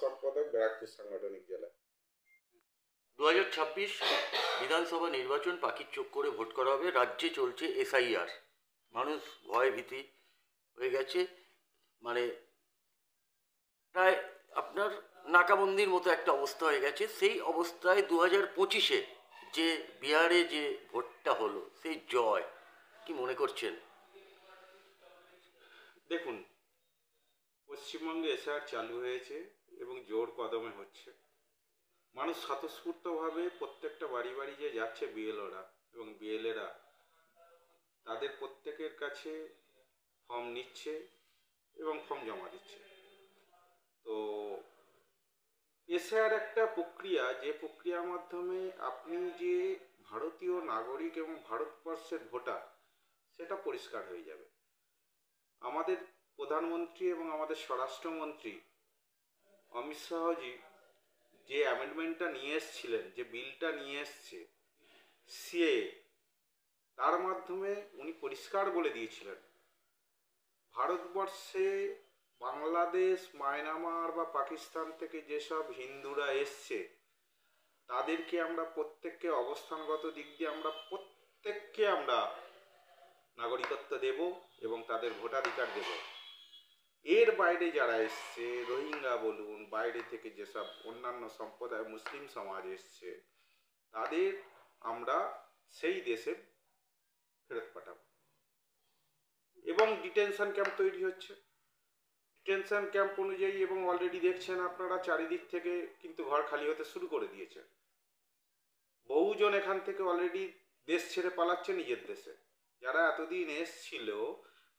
সম্পাদক, ব্যারাকপুর সাংগঠনিক জেলা। 2026 বিধানসভা নির্বাচন পাখির চোখ করে ভোট করা হবে। রাজ্যে চলছে SIR। মানুষ ভয় ভীতি হয়ে গেছে, মানে প্রায় আপনার নাকাবন্দির মতো একটা অবস্থা হয়ে গেছে। সেই অবস্থায় 2025-এ যে বিহারে যে ভোটটা হলো, সেই জয় কি মনে করছেন? দেখুন, পশ্চিমবঙ্গে এসআর চালু হয়েছে এবং জোর কদমে হচ্ছে। মানুষ স্বতঃস্ফূর্তভাবে প্রত্যেকটা বাড়ি বাড়ি যে যাচ্ছে বিএলওরা এবং বিএলএরা, তাদের প্রত্যেকের কাছে ফর্ম নিচ্ছে এবং ফর্ম জমা দিচ্ছে। তো এসআর একটা প্রক্রিয়া, যে প্রক্রিয়ার মাধ্যমে আপনি যে ভারতীয় নাগরিক এবং ভারতবর্ষের ভোটার সেটা পরিষ্কার হয়ে যাবে। আমাদের প্রধানমন্ত্রী এবং আমাদের স্বরাষ্ট্রমন্ত্রী অমিত শাহজি যে অ্যামেন্ডমেন্টটা নিয়ে এসেছিলেন, যে বিলটা নিয়ে এসছে সিএএ, তার মাধ্যমে উনি পরিষ্কার বলে দিয়েছিলেন ভারতবর্ষে বাংলাদেশ, মায়ানমার বা পাকিস্তান থেকে যেসব হিন্দুরা এসছে তাদেরকে আমরা প্রত্যেককে অবস্থানগত দিক দিয়ে আমরা প্রত্যেককে আমরা নাগরিকত্ব দেব এবং তাদের ভোটাধিকার দেব। এর বাইরে যারা এসছে, রোহিঙ্গা বলুন, বাইরে থেকে যেসব অন্যান্য সম্প্রদায় মুসলিম সমাজ এসছে, তাদের আমরা সেই দেশে ফেরত পাঠাবো। এবং ডিটেনশন ক্যাম্প তৈরি হচ্ছে। ডিটেনশন ক্যাম্প অনুযায়ী এবং অলরেডি দেখছেন আপনারা চারিদিক থেকে কিন্তু ঘর খালি হতে শুরু করে দিয়েছে। বহুজন এখান থেকে অলরেডি দেশ ছেড়ে পালাচ্ছে নিজের দেশে। যারা এতদিন এসছিল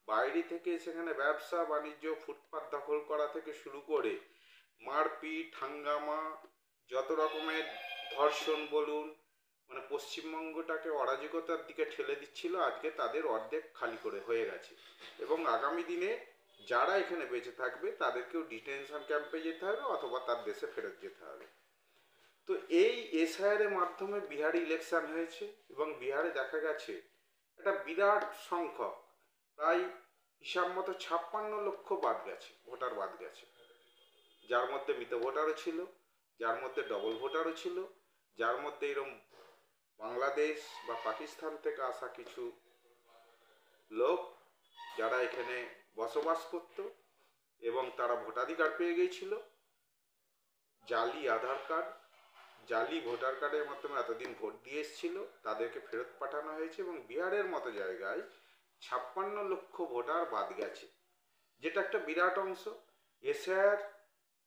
বাইরে থেকে, সেখানে ব্যবসা বাণিজ্য, ফুটপাত দখল করা থেকে শুরু করে মারপিট, হাঙ্গামা, যত রকমের ধর্ষণ বলুন, মানে পশ্চিমবঙ্গটাকে অরাজকতার দিকে ঠেলে দিচ্ছিল, আজকে তাদের অর্ধেক খালি করে হয়ে গেছে। এবং আগামী দিনে যারা এখানে বেঁচে থাকবে তাদেরকেও ডিটেনশন ক্যাম্পে যেতে হবে অথবা তার দেশে ফেরত যেতে হবে। তো এই এসআইআর এর মাধ্যমে বিহারে ইলেকশন হয়েছে এবং বিহারে দেখা গেছে একটা বিরাট সংখ্যক, প্রায় হিসাব মতো 56 লক্ষ বাদ গেছে, ভোটার বাদ গেছে। যার মধ্যে মৃত ভোটারও ছিল, যার মধ্যে ডবল ভোটারও ছিল, যার মধ্যে এরকম বাংলাদেশ বা পাকিস্তান থেকে আসা কিছু লোক যারা এখানে বসবাস করত এবং তারা ভোটাধিকার পেয়ে গিয়েছিল। জালি আধার কার্ড, জালি ভোটার কার্ডের মাধ্যমে এতদিন ভোট দিয়ে এসেছিল, তাদেরকে ফেরত পাঠানো হয়েছে এবং বিহারের মতো জায়গায় 56 লক্ষ ভোটার বাদ গেছে, যেটা একটা বিরাট অংশ। এসআর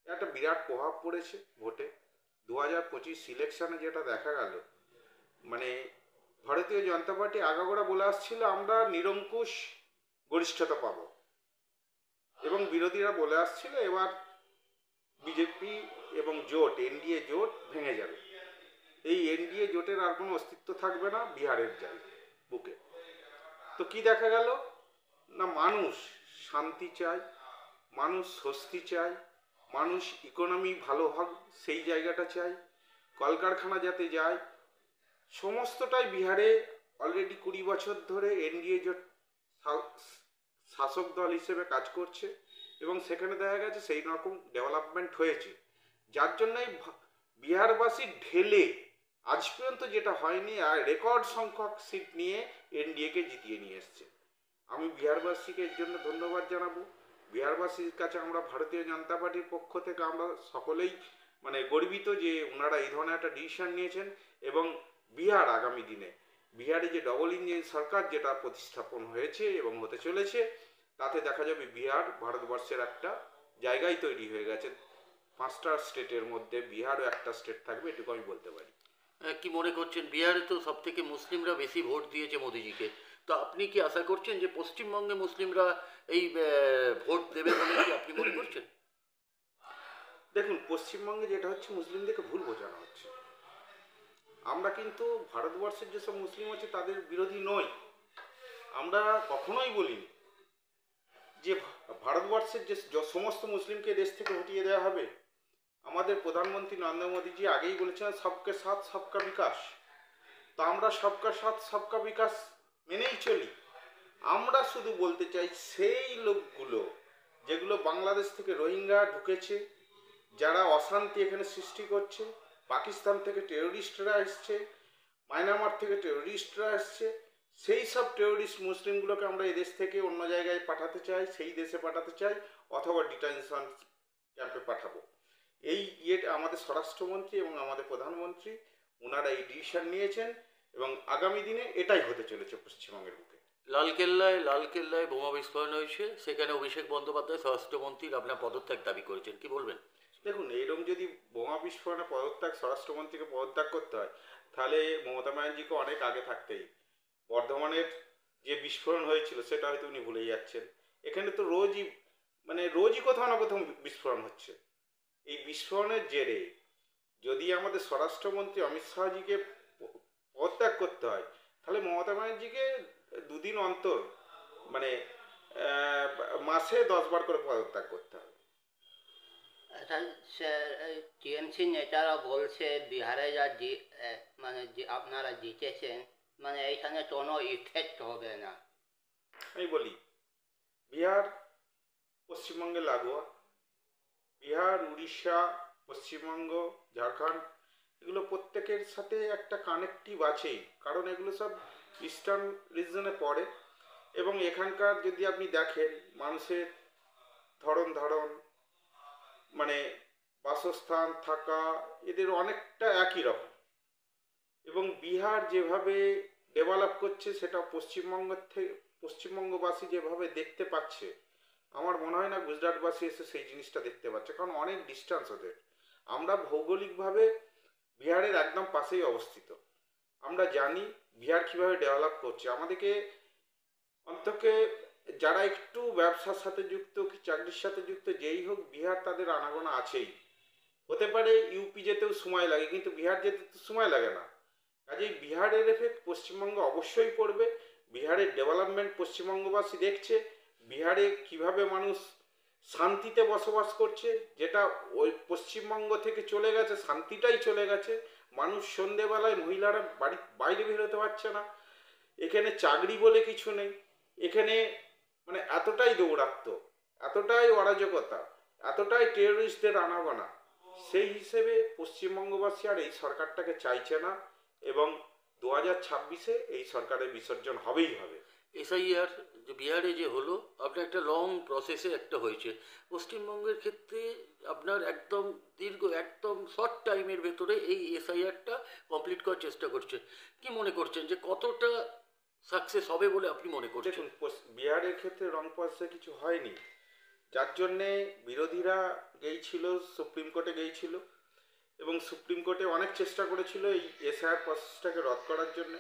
একটা বিরাট প্রভাব পড়েছে ভোটে। 2025 ইলেকশনে যেটা দেখা গেল, মানে ভারতীয় জনতা পার্টি আগাগোড়া বলে আসছিল আমরা নিরঙ্কুশ গরিষ্ঠতা পাব, এবং বিরোধীরা বলে আসছিল এবার বিজেপি এবং জোট, এনডিএ জোট ভেঙে যাবে। এই এনডিএ জোটের আর কোনো অস্তিত্ব থাকবে না বিহারের বুকে। তো কি দেখা গেল না, মানুষ শান্তি চায়, মানুষ স্বস্তি চায়, মানুষ ইকোনমি ভালো হোক সেই জায়গাটা চায়, কলকারখানা যাতে যায়, সমস্তটাই বিহারে অলরেডি 20 বছর ধরে এনডিএ জোট শাসক দল হিসেবে কাজ করছে এবং সেখানে দেখা গেছে সেই রকম ডেভেলপমেন্ট হয়েছে, যার জন্যই বিহারবাসী ঢেলে আজ পর্যন্ত যেটা হয়নি আর রেকর্ড সংখ্যক সিট নিয়ে এনডিএকে জিতিয়ে নিয়ে এসছে। আমি বিহারবাসীকে এর জন্য ধন্যবাদ জানাবো। বিহারবাসীর কাছে আমরা ভারতীয় জনতা পার্টির পক্ষ থেকে আমরা সকলেই মানে গর্বিত যে ওনারা এই ধরনের একটা ডিসিশন নিয়েছেন এবং বিহার আগামী দিনে, বিহারে যে ডবল ইঞ্জিন সরকার যেটা প্রতিস্থাপন হয়েছে এবং হতে চলেছে, তাতে দেখা যাবে বিহার ভারতবর্ষের একটা জায়গায় তৈরি হয়ে গেছে। 5টা স্টেটের মধ্যে বিহারও একটা স্টেট থাকবে, এটুকু আমি বলতে পারি। কি মনে করছেন? বিহারে তো সব থেকে মুসলিমরা বেশি ভোট দিয়েছে মোদিজিকে, তো আপনি কি আশা করছেন যে পশ্চিমবঙ্গে মুসলিমরা এই ভোট দেবে বলে কি আপনি মনে করছেন? দেখুন, পশ্চিমবঙ্গে যেটা হচ্ছে মুসলিমদেরকে ভুল বোঝানো হচ্ছে। আমরা কিন্তু ভারতবর্ষের যেসব মুসলিম আছে তাদের বিরোধী নই, আমরা কখনোই বলিনি যে ভারতবর্ষের যে সমস্ত মুসলিমকে দেশ থেকে হটিয়ে দেওয়া হবে। আমাদের প্রধানমন্ত্রী নরেন্দ্র মোদীজি আগেই বলেছেন সবকে সাথ সবকা বিকাশ। তো আমরা সবকা সাথ সবকা বিকাশ মেনেই চলি। আমরা শুধু বলতে চাই সেই লোকগুলো যেগুলো বাংলাদেশ থেকে রোহিঙ্গা ঢুকেছে, যারা অশান্তি এখানে সৃষ্টি করছে, পাকিস্তান থেকে টেরোরিস্টরা এসছে, মায়ানমার থেকে টেরোরিস্টরা এসছে, সেই সব টেরোরিস্ট মুসলিমগুলোকে আমরা এই দেশ থেকে অন্য জায়গায় পাঠাতে চাই, সেই দেশে পাঠাতে চাই, অথবা ডিটেনশন ক্যাম্পে পাঠাবো। এই আমাদের স্বরাষ্ট্রমন্ত্রী এবং আমাদের প্রধানমন্ত্রী ওনারা এই ডিসিশন নিয়েছেন এবং আগামী দিনে এটাই হতে চলেছে পশ্চিমবঙ্গের বুকে। লালকেল্লায় বোমা বিস্ফোরণ হয়েছে, সেখানে অভিষেক বন্দ্যোপাধ্যায় স্বরাষ্ট্রমন্ত্রীর আপনার পদত্যাগ দাবি করেছেন, কি বলবেন? দেখুন, এরকম যদি বোমা বিস্ফোরণে পদত্যাগ, স্বরাষ্ট্রমন্ত্রীকে পদত্যাগ করতে হয়, তাহলে মমতা ব্যানার্জিকে অনেক আগে থাকতেই, বর্ধমানের যে বিস্ফোরণ হয়েছিল সেটা হয়তো উনি ভুলে যাচ্ছেন। এখানে তো রোজই কোথাও না কোথাও বিস্ফোরণ হচ্ছে। এই বিস্ফোরণের জেরে যদি আমাদের স্বরাষ্ট্রমন্ত্রী অমিত শাহজিকে পদত্যাগ করতে হয়, তাহলে মমতা ব্যানার্জিকে দুদিন অন্তর মানে মাসে 10 বার করে পদত্যাগ করতে হবে। টিএমসি নেতারা বলছে বিহারে মানে যে আপনারা জিতেছেন, মানে এইখানে কোনো ইফেক্ট হবে না। আমি বলি, বিহার পশ্চিমবঙ্গে লাগোয়া, বিহার, উড়িষ্যা, পশ্চিমবঙ্গ, ঝাড়খণ্ড, এগুলো প্রত্যেকের সাথে একটা কানেকটিভ আছেই, কারণ এগুলো সব ইস্টার্ন রিজনে পড়ে। এবং এখানকার যদি আপনি দেখেন মানুষের ধরন মানে বাসস্থান, থাকা, এদের অনেকটা একই রকম। এবং বিহার যেভাবে ডেভেলপ করছে সেটা পশ্চিমবঙ্গবাসী যেভাবে দেখতে পাচ্ছে, আমার মনে হয় না গুজরাটবাসী এসে সেই জিনিসটা দেখতে পাচ্ছে, কারণ অনেক ডিস্টেন্স ওদের। আমরা ভৌগোলিকভাবে বিহারের একদম পাশেই অবস্থিত। আমরা জানি বিহার কিভাবে ডেভেলপ করছে। আমাদেরকে অন্তকে যারা একটু ব্যবসার সাথে যুক্ত কি চাকরির সাথে যুক্ত যেই হোক, বিহার তাদের আনাগোনা আছেই। হতে পারে ইউপি যেতেও সময় লাগে, কিন্তু বিহার যেতে তো সময় লাগে না। কাজেই বিহারের এফেক্ট পশ্চিমবঙ্গে অবশ্যই পড়বে। বিহারের ডেভেলপমেন্ট পশ্চিমবঙ্গবাসী দেখছে, বিহারে কিভাবে মানুষ শান্তিতে বসবাস করছে, যেটা ওই পশ্চিমবঙ্গ থেকে চলে গেছে, শান্তিটাই চলে গেছে। মানুষ সন্ধেবেলায় মহিলারা বাইরে বেরোতে পারছে না, এখানে চাকরি বলে কিছু নেই, এখানে মানে এতটাই দৌরাত্ম্য, এতটাই অরাজকতা, এতটাই টেরোরিস্টদের আনাগোনা। সেই হিসেবে পশ্চিমবঙ্গবাসী আর এই সরকারটাকে চাইছে না এবং 2026-এ এই সরকারের বিসর্জন হবেই হবে। এসআইআর যে বিহারে যে হলো, আপনার একটা লং প্রসেসে একটা হয়েছে। পশ্চিমবঙ্গের ক্ষেত্রে আপনার একদম একদম শর্ট টাইমের ভেতরে এই এসআইআরটা কমপ্লিট করার চেষ্টা করছে। কি মনে করছেন যে কতটা সাকসেস হবে বলে আপনি মনে করছেন? দেখুন, বিহারের ক্ষেত্রে রং প্রসেসে কিছু হয়নি, যার জন্যে বিরোধীরা গিয়েছিল সুপ্রিম কোর্টে গিয়েছিল এবং সুপ্রিম কোর্টে অনেক চেষ্টা করেছিল এই এসআইআর প্রসেসটাকে রদ করার জন্য।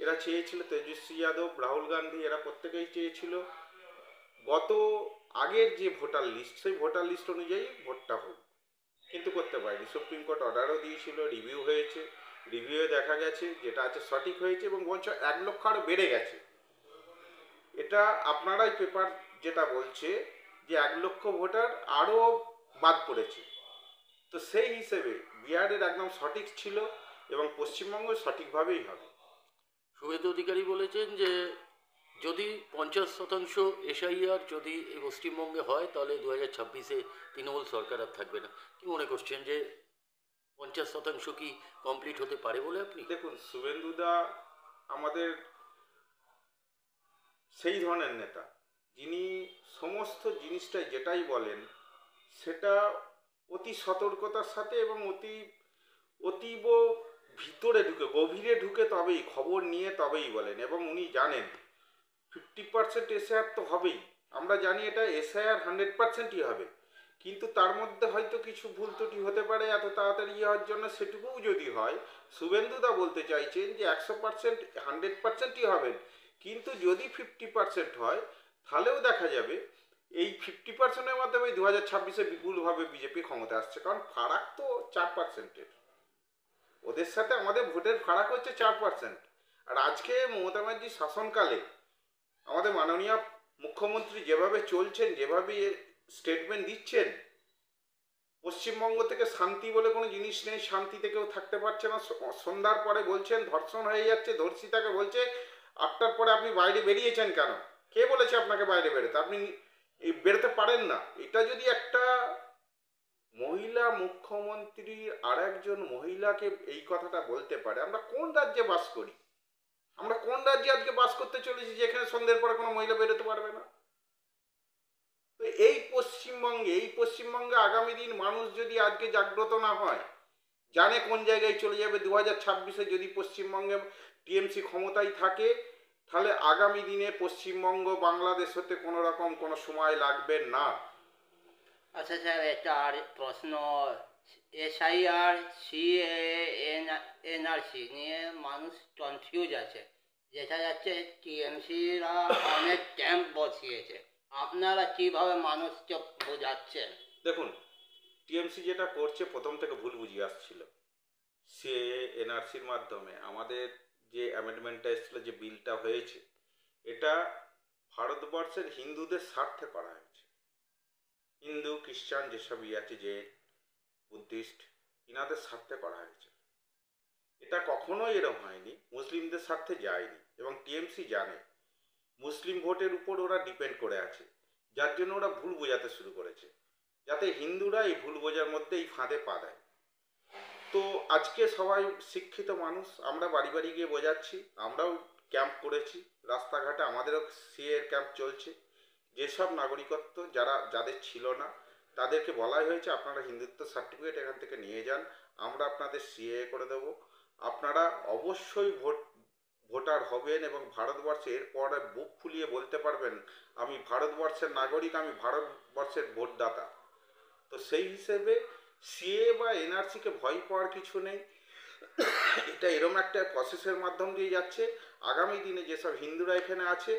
এরা চেয়েছিল, তেজস্বী যাদব, রাহুল গান্ধী, এরা প্রত্যেকেই চেয়েছিল আগের যে ভোটার লিস্ট, সেই ভোটার লিস্ট অনুযায়ী ভোটটা হোক, কিন্তু করতে পারেনি। সুপ্রিম কোর্ট অর্ডারও দিয়েছিল, রিভিউ হয়েছে, রিভিউয়ে দেখা গেছে যেটা আছে সঠিক হয়েছে এবং বঞ্চ 1 লক্ষ আরও বেড়ে গেছে। এটা আপনারাই পেপার যেটা বলছে যে 1 লক্ষ ভোটার আরও বাদ পড়েছে। তো সেই হিসেবে বিহারের একদম সঠিক ছিল এবং পশ্চিমবঙ্গ সঠিকভাবেই হবে। শুভেন্দু অধিকারী বলেছেন যে যদি 50% এসআইআর যদি এই পশ্চিমবঙ্গে হয়, তাহলে 2026-এ তৃণমূল সরকার আর থাকবে না। কি মনে করছেন যে 50% কি কমপ্লিট হতে পারে বলে আপনি? দেখুন, শুভেন্দুদা আমাদের সেই ধরনের নেতা যিনি সমস্ত জিনিসটাই যেটাই বলেন সেটা অতি সতর্কতার সাথে এবং অতীব ভিতরে ঢুকে, গভীরে ঢুকে তবেই খবর নিয়ে তবেই বলেন। এবং উনি জানেন 50% এসআইআর তো হবেই, আমরা জানি এটা এসআইআর 100%ই হবে, কিন্তু তার মধ্যে হয়তো কিছু ভুল ত্রুটি হতে পারে এত তাড়াতাড়ি হওয়ার জন্য। সেটুকুও যদি হয়, শুভেন্দুদা বলতে চাইছেন যে 100% 100%ই হবেন, কিন্তু যদি 50% হয় তাহলেও দেখা যাবে এই 50%-এর মাধ্যমে 2026-এ বিপুলভাবে বিজেপি ক্ষমতা আসছে। কারণ ফারাক তো 4%-এর, ওদের সাথে আমাদের ভোটের ফারাক হচ্ছে 4%। আর আজকে মমতা ব্যানার্জির শাসনকালে আমাদের মাননীয় মুখ্যমন্ত্রী যেভাবে চলছেন, যেভাবে স্টেটমেন্ট দিচ্ছেন, পশ্চিমবঙ্গ থেকে শান্তি বলে কোনো জিনিস নেই, শান্তিতে কেউ থাকতে পারছে না। সন্ধ্যার পরে বলছেন ধর্ষণ হয়ে যাচ্ছে, ধর্ষিতাকে বলছে 8টার পরে আপনি বাইরে বেরিয়েছেন কেন, কে বলেছে আপনাকে বাইরে বেরোতে, আপনি বেরোতে পারেন না। এটা যদি একটা মহিলা মুখ্যমন্ত্রী আর একজন মহিলাকে এই কথাটা বলতে পারে? আমরা কোন রাজ্যে বাস করি? আমরা কোন রাজ্যে আজকে বাস করতে চলেছি যেখানে সন্ধ্যের পরে কোনো মহিলা বেরোতে পারবে না? তো এই পশ্চিমবঙ্গে আগামী দিন মানুষ যদি আজকে জাগ্রত না হয়, জানে কোন জায়গায় চলে যাবে 2026-এ যদি পশ্চিমবঙ্গে টিএমসি ক্ষমতায় থাকে, তাহলে আগামী দিনে পশ্চিমবঙ্গ বাংলাদেশ হতে কোনো রকম কোনো সময় লাগবে না। আচ্ছা স্যার, একটা আর প্রশ্ন, এসআইআর সিএ এনআরসি নিয়ে মানুষ কনফিউজ আছে। দেখা যাচ্ছে টিএমসিরা অনেক ক্যাম্প বসিয়েছে, আপনারা কিভাবে মানুষকে বোঝাচ্ছেন? দেখুন, টিএমসি যেটা করছে প্রথম থেকে ভুল বুঝিয়ে আসছিল। সে এনআরসির মাধ্যমে আমাদের যে অ্যামেন্ডমেন্টটা এসেছিল, যে বিলটা হয়েছে, এটা ভারতবর্ষের হিন্দুদের স্বার্থে করা হয়েছে। হিন্দু খ্রিস্টান যেসব আছে, যে বুদ্ধিস্ট, ইনাদের স্বার্থে করা হয়েছে। এটা কখনোই এরকম হয়নি, মুসলিমদের স্বার্থে যায়নি। এবং টিএমসি জানে মুসলিম ভোটের উপর ওরা ডিপেন্ড করে আছে, যার জন্য ওরা ভুল বোঝাতে শুরু করেছে, যাতে হিন্দুরা এই ভুল বোঝার মধ্যে এই ফাঁদে পা দেয়। তো আজকে সবাই শিক্ষিত মানুষ, আমরা বাড়ি বাড়ি গিয়ে বোঝাচ্ছি, আমরাও ক্যাম্প করেছি, রাস্তাঘাটে আমাদেরও সিএর ক্যাম্প চলছে। যেসব নাগরিকত্ব যাদের ছিল না, তাদেরকে বলাই হয়েছে আপনারা হিন্দুত্ব সার্টিফিকেট এখান থেকে নিয়ে যান, আমরা আপনাদের সিএ করে দেব। আপনারা অবশ্যই ভোটার হবেন এবং ভারতবর্ষে এরপরে বুক ফুলিয়ে বলতে পারবেন আমি ভারতবর্ষের নাগরিক, আমি ভারতবর্ষের ভোটদাতা। তো সেই হিসেবে সিএ বা এনআরসিকে ভয় পাওয়ার কিছু নেই। এটা এরম একটা প্রসেসের মাধ্যম দিয়ে যাচ্ছে। আগামী দিনে যেসব হিন্দুরা এখানে আছে,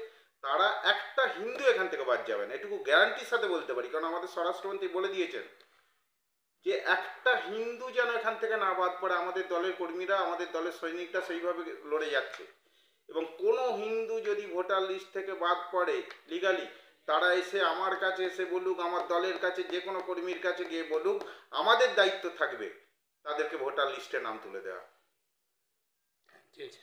তারা একটা হিন্দু এখান থেকে বাদ যাবে না, এটুকু গ্যারান্টির সাথে বলতে পারি, কারণ আমাদের স্বরাষ্ট্রমন্ত্রী বলে দিয়েছেন যে একটা হিন্দু যেন এখান থেকে না বাদ পড়ে। আমাদের দলের কর্মীরা, আমাদের দলের সৈনিকরা সেইভাবে লড়ে যাচ্ছে। এবং কোনো হিন্দু যদি ভোটার লিস্ট থেকে বাদ পড়ে লিগালি, তারা এসে আমার কাছে এসে বলুক, আমার দলের কাছে যে কোনো কর্মীর কাছে গিয়ে বলুক, আমাদের দায়িত্ব থাকবে তাদেরকে ভোটার লিস্টে নাম তুলে দেওয়া। ঠিক আছে।